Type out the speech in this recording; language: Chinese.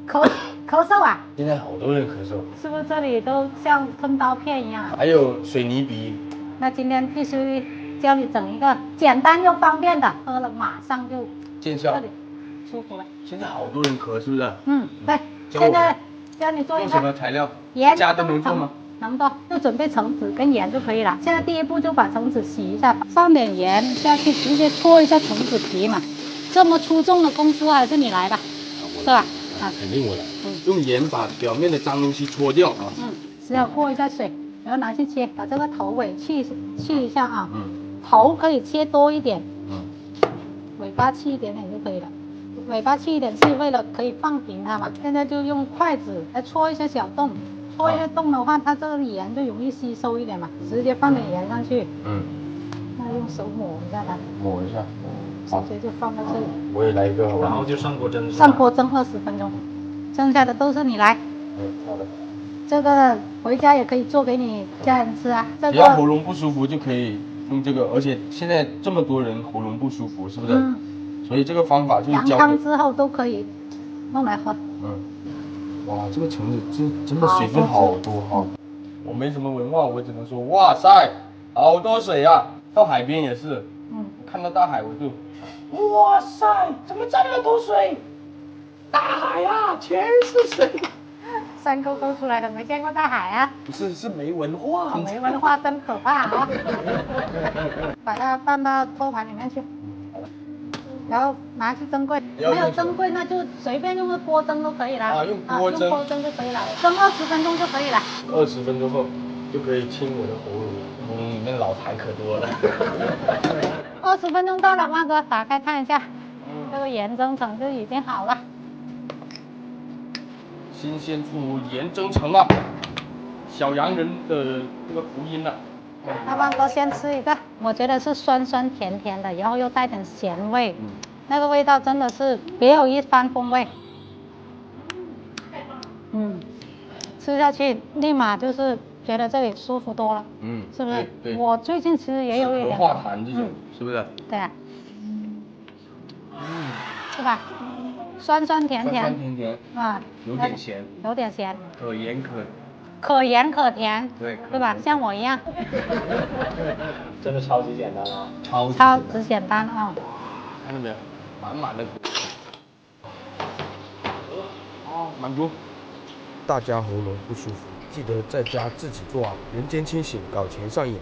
咳嗽啊？现在好多人咳嗽，是不是这里都像吞刀片一样？还有水泥鼻。那今天必须教你整一个简单又方便的，喝了马上就见效，这里舒服了。现在好多人咳，是不是？对。现在教你做一个。用什么材料？盐家都能做吗？能做，就准备橙子跟盐就可以了。现在第一步就把橙子洗一下，放点盐下去，直接搓一下橙子皮嘛。这么出众的功夫还是你来吧，是吧？肯定我来。用盐把表面的脏东西搓掉啊。只要过一下水，然后拿去切，把这个头尾去一下啊。头可以切多一点。尾巴去一点点就可以了。尾巴去一点是为了可以放平它嘛。现在就用筷子来戳一下小洞。戳一下洞的话，它这个盐就容易吸收一点嘛，直接放点盐上去。那用手抹一下它。抹一下。直接就放到这里。我也来一个好吧。然后就上锅蒸。上锅蒸20分钟，剩下的都是你来。好的。这个回家也可以做给你家人吃啊。只要喉咙不舒服就可以用这个，而且现在这么多人喉咙不舒服，是不是？所以这个方法就是养汤之后都可以弄来喝。哇，这个橙子真的水分好多哈！我没什么文化，我只能说，哇塞，好多水啊！到海边也是，看到大海我就，哇塞，怎么这么多水？大海啊，全是水。山沟沟出来的，没见过大海啊？不是，是没文化。没文化真可怕啊！把它放到托盘里面去。然后拿去蒸柜，没有蒸柜那就随便用个锅蒸都可以了。用锅蒸就可以了，蒸20分钟就可以了。20分钟后就可以清我的喉咙，喉咙里面老痰可多了。20分钟到了，万哥打开看一下，这个盐蒸橙就已经好了。新鲜出盐蒸橙了，小洋人的这个福音了。那万哥先吃一个，我觉得是酸酸甜甜的，然后又带点咸味，那个味道真的是别有一番风味。吃下去立马就是觉得这里舒服多了，是不是？对。我最近其实也有一点化痰这种，是不是？对啊。是吧？酸酸甜甜。酸酸甜甜。有点咸。有点咸。可盐可甜，对，对吧？像我一样。真的超级简单啊！超级简单啊！看到没有？满满的。满足。大家喉咙不舒服，记得在家自己做啊！人间清醒，搞钱上瘾。